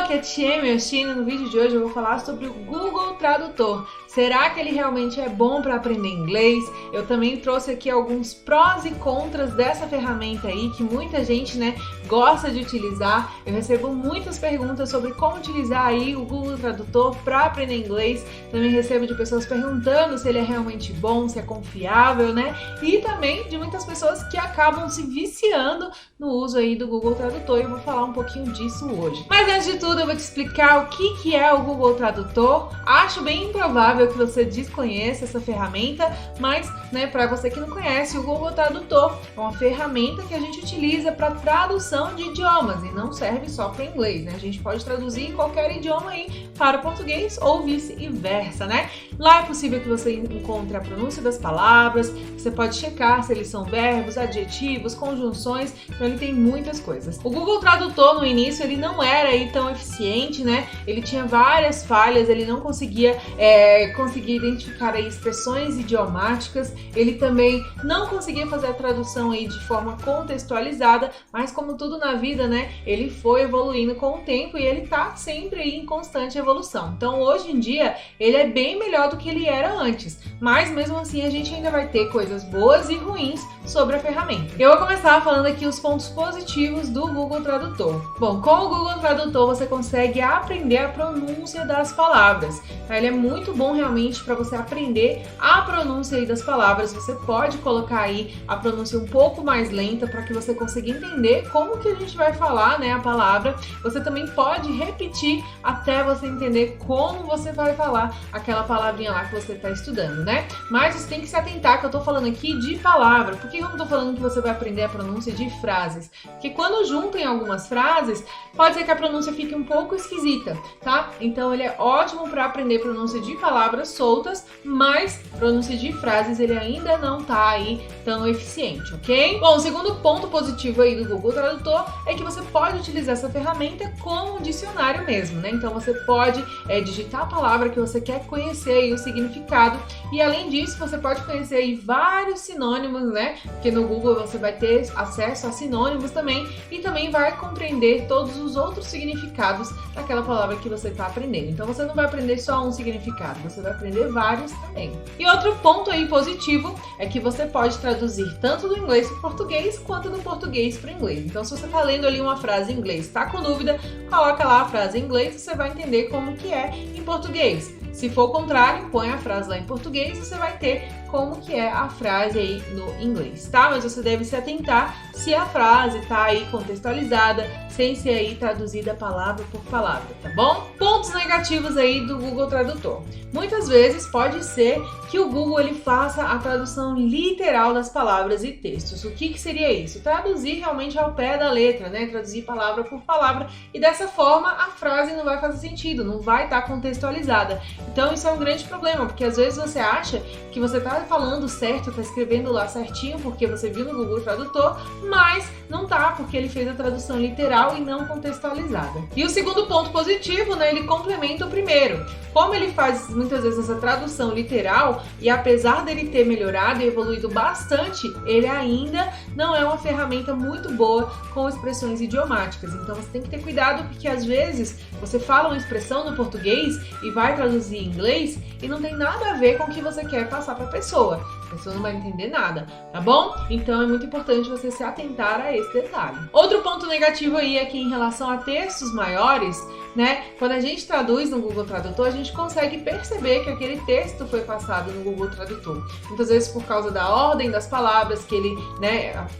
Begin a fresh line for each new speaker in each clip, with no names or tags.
aqui é Tieme Yoshino. No vídeo de hoje eu vou falar sobre o Google Tradutor. Será que ele realmente é bom para aprender inglês? Eu também trouxe aqui alguns prós e contras dessa ferramenta aí que muita gente, gosta de utilizar. Eu recebo muitas perguntas sobre como utilizar aí o Google Tradutor para aprender inglês. Também recebo de pessoas perguntando se ele é realmente bom, se é confiável, E também de muitas pessoas que acabam se viciando no uso aí do Google Tradutor. E eu vou falar um pouquinho disso hoje. Mas antes de tudo eu vou te explicar o que é o Google Tradutor. Acho bem improvável que você desconheça essa ferramenta, mas, para você que não conhece, o Google Tradutor é uma ferramenta que a gente utiliza para tradução de idiomas e não serve só para inglês, A gente pode traduzir em qualquer idioma aí para o português ou vice-versa, Lá é possível que você encontre a pronúncia das palavras, você pode checar se eles são verbos, adjetivos, conjunções, então ele tem muitas coisas. O Google Tradutor no início ele não era aí tão eficiente, Ele tinha várias falhas, ele não conseguia identificar aí expressões idiomáticas, ele também não conseguia fazer a tradução aí de forma contextualizada, mas como tudo na vida, ele foi evoluindo com o tempo e ele tá sempre aí em constante evolução. Então hoje em dia ele é bem melhor do que ele era antes, mas mesmo assim a gente ainda vai ter coisas boas e ruins sobre a ferramenta. Eu vou começar falando aqui os pontos positivos do Google Tradutor. Bom, com o Google Tradutor você consegue aprender a pronúncia das palavras. Ele é muito bom realmente para você aprender a pronúncia aí das palavras. Você pode colocar aí a pronúncia um pouco mais lenta para que você consiga entender como que a gente vai falar, a palavra. Você também pode repetir até você entender como você vai falar aquela palavrinha lá que você está estudando, Mas você tem que se atentar que eu tô falando aqui de palavra. Por que eu não tô falando que você vai aprender a pronúncia de frases? Porque quando juntam em algumas frases, pode ser que a pronúncia fique um pouco esquisita, tá? Então ele é ótimo para aprender pronúncia de palavras soltas, mas pronúncia de frases ele ainda não tá aí tão eficiente, ok? Bom, o segundo ponto positivo aí do Google Tradutor é que você pode utilizar essa ferramenta como um dicionário mesmo, Então você pode digitar a palavra que você quer conhecer e o significado, e além disso você pode conhecer aí vários sinônimos, Porque no Google você vai ter acesso a sinônimos também e também vai compreender todos os outros significados daquela palavra que você está aprendendo. Então você não vai aprender só um significado, você vai aprender vários também. E outro ponto aí positivo é que você pode traduzir tanto do inglês para o português quanto do português para o inglês. Então se você está lendo ali uma frase em inglês, está com dúvida, coloca lá a frase em inglês e você vai entender como que é em português. Se for o contrário, põe a frase lá em português e você vai ter como que é a frase aí no inglês, tá? Mas você deve se atentar se a frase tá aí contextualizada, sem ser aí traduzida palavra por palavra, tá bom? Pontos negativos aí do Google Tradutor. Muitas vezes pode ser que o Google ele faça a tradução literal das palavras e textos. O que seria isso? Traduzir realmente ao pé da letra, Traduzir palavra por palavra, e dessa forma a frase não vai fazer sentido, não vai estar contextualizada. Então isso é um grande problema, porque às vezes você acha que você tá falando certo, tá escrevendo lá certinho porque você viu no Google Tradutor, mas não tá, porque ele fez a tradução literal e não contextualizada. E o segundo ponto positivo, ele complementa o primeiro. Como ele faz muitas vezes essa tradução literal, e apesar dele ter melhorado e evoluído bastante, ele ainda não é uma ferramenta muito boa com expressões idiomáticas. Então você tem que ter cuidado, porque às vezes você fala uma expressão no português e vai traduzir em inglês e não tem nada a ver com o que você quer passar para a pessoa não vai entender nada, tá bom? Então é muito importante você se atentar a esse detalhe. Outro ponto negativo aí é que em relação a textos maiores, quando a gente traduz no Google Tradutor, a gente consegue perceber que aquele texto foi passado no Google Tradutor. Muitas vezes por causa da ordem das palavras, que ele,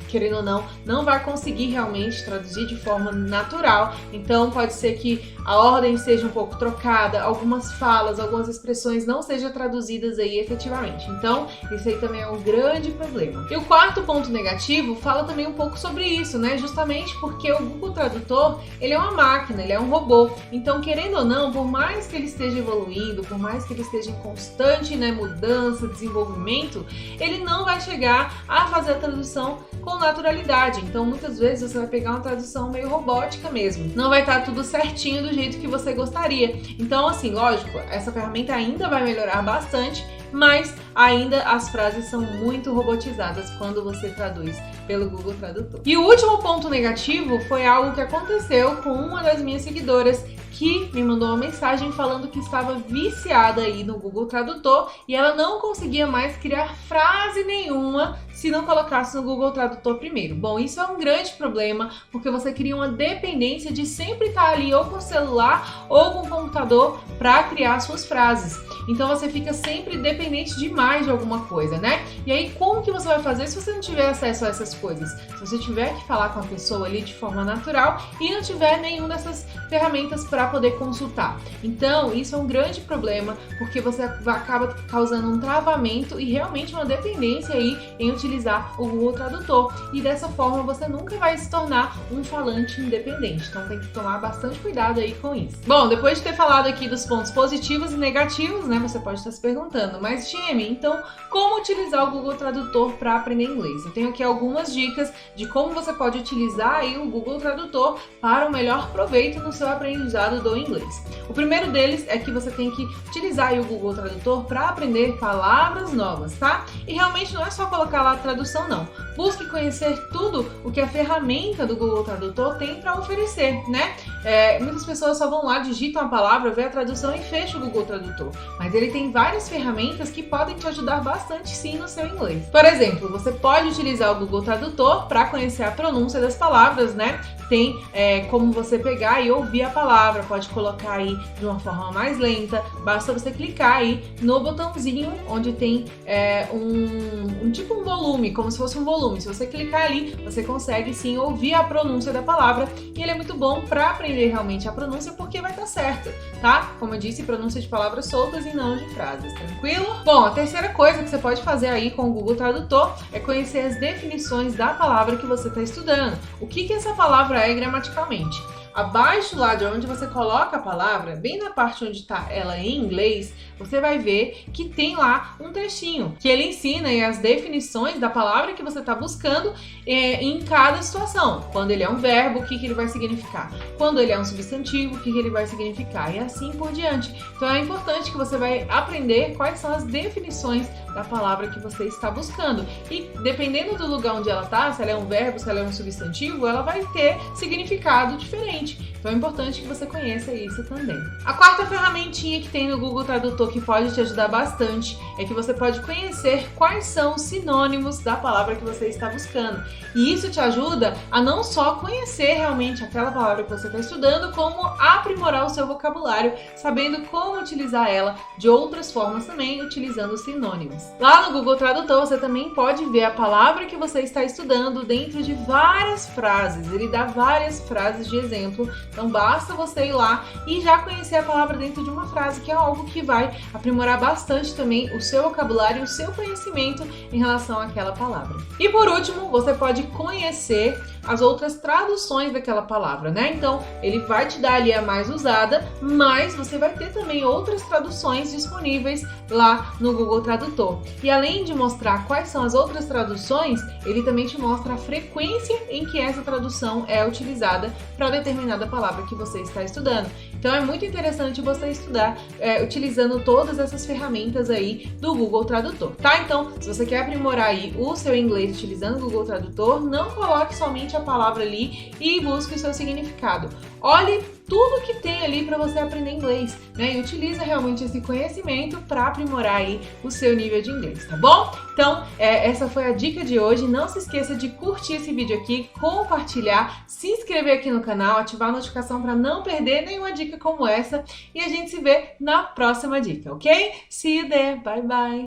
querendo ou não vai conseguir realmente traduzir de forma natural. Então pode ser que a ordem seja um pouco trocada, algumas falas, algumas expressões não sejam traduzidas aí efetivamente. Então isso aí também é um grande problema. E o quarto ponto negativo fala também um pouco sobre isso, justamente porque o Google Tradutor, ele é uma máquina, ele é um robô. Então, querendo ou não, por mais que ele esteja evoluindo, por mais que ele esteja em constante mudança, desenvolvimento, ele não vai chegar a fazer a tradução com naturalidade. Então, muitas vezes você vai pegar uma tradução meio robótica mesmo. Não vai estar tudo certinho do jeito que você gostaria. Então, assim, lógico, essa ferramenta ainda vai melhorar bastante, mas ainda as frases são muito robotizadas quando você traduz pelo Google Tradutor. E o último ponto negativo foi algo que aconteceu com uma das minhas seguidoras, que me mandou uma mensagem falando que estava viciada aí no Google Tradutor e ela não conseguia mais criar frase nenhuma se não colocasse no Google Tradutor primeiro. Bom, isso é um grande problema, porque você cria uma dependência de sempre estar ali ou com o celular ou com o computador para criar suas frases. Então você fica sempre dependente demais de alguma coisa, né? E aí como que você vai fazer se você não tiver acesso a essas coisas? Se você tiver que falar com a pessoa ali de forma natural e não tiver nenhuma dessas ferramentas para poder consultar. Então isso é um grande problema, porque você acaba causando um travamento e realmente uma dependência aí em utilizar o Google Tradutor. E dessa forma você nunca vai se tornar um falante independente. Então tem que tomar bastante cuidado aí com isso. Bom, depois de ter falado aqui dos pontos positivos e negativos, né? Você pode estar se perguntando, mas Jamie, então como utilizar o Google Tradutor para aprender inglês? Eu tenho aqui algumas dicas de como você pode utilizar aí o Google Tradutor para o melhor proveito no seu aprendizado do inglês. O primeiro deles é que você tem que utilizar aí o Google Tradutor para aprender palavras novas, tá? E realmente não é só colocar lá a tradução, não. Busque conhecer tudo o que a ferramenta do Google Tradutor tem para oferecer, né? Muitas pessoas só vão lá, digitam a palavra, vê a tradução e fecha o Google Tradutor. Mas ele tem várias ferramentas que podem te ajudar bastante sim no seu inglês. Por exemplo, você pode utilizar o Google Tradutor para conhecer a pronúncia das palavras, né? Tem como você pegar e ouvir a palavra, pode colocar aí de uma forma mais lenta, basta você clicar aí no botãozinho onde tem tipo um volume, como se fosse um volume. Se você clicar ali, você consegue sim ouvir a pronúncia da palavra e ele é muito bom para aprender realmente a pronúncia porque vai estar certa, tá? Como eu disse, pronúncia de palavras soltas e não de frases, tranquilo? Bom, a terceira coisa que você pode fazer aí com o Google Tradutor é conhecer as definições da palavra que você está estudando. O que essa palavra é gramaticalmente? Abaixo lá de onde você coloca a palavra, bem na parte onde está ela em inglês, você vai ver que tem lá um trechinho que ele ensina aí as definições da palavra que você está buscando em cada situação. Quando ele é um verbo, o que ele vai significar? Quando ele é um substantivo, o que ele vai significar? E assim por diante. Então é importante que você vai aprender quais são as definições da palavra que você está buscando. E dependendo do lugar onde ela está, se ela é um verbo, se ela é um substantivo, ela vai ter significado diferente. Então é importante que você conheça isso também. A quarta ferramentinha que tem no Google Tradutor que pode te ajudar bastante é que você pode conhecer quais são os sinônimos da palavra que você está buscando. E isso te ajuda a não só conhecer realmente aquela palavra que você está estudando, como aprimorar o seu vocabulário, sabendo como utilizar ela de outras formas também, utilizando sinônimos. Lá no Google Tradutor você também pode ver a palavra que você está estudando dentro de várias frases. Ele dá várias frases de exemplo. Então basta você ir lá e já conhecer a palavra dentro de uma frase, que é algo que vai aprimorar bastante também o seu vocabulário e o seu conhecimento em relação àquela palavra. E por último, você pode conhecer as outras traduções daquela palavra, né? Então, ele vai te dar ali a mais usada, mas você vai ter também outras traduções disponíveis lá no Google Tradutor. E além de mostrar quais são as outras traduções, ele também te mostra a frequência em que essa tradução é utilizada para determinada palavra que você está estudando. Então é muito interessante você estudar utilizando todas essas ferramentas aí do Google Tradutor, tá? Então, se você quer aprimorar aí o seu inglês utilizando o Google Tradutor, não coloque somente a palavra ali e busque o seu significado. Olhe tudo que tem ali para você aprender inglês, né? E utiliza realmente esse conhecimento para aprimorar aí o seu nível de inglês, tá bom? Então, essa foi a dica de hoje. Não se esqueça de curtir esse vídeo aqui, compartilhar, se inscrever aqui no canal, ativar a notificação para não perder nenhuma dica como essa. E a gente se vê na próxima dica, ok? See you there! Bye, bye!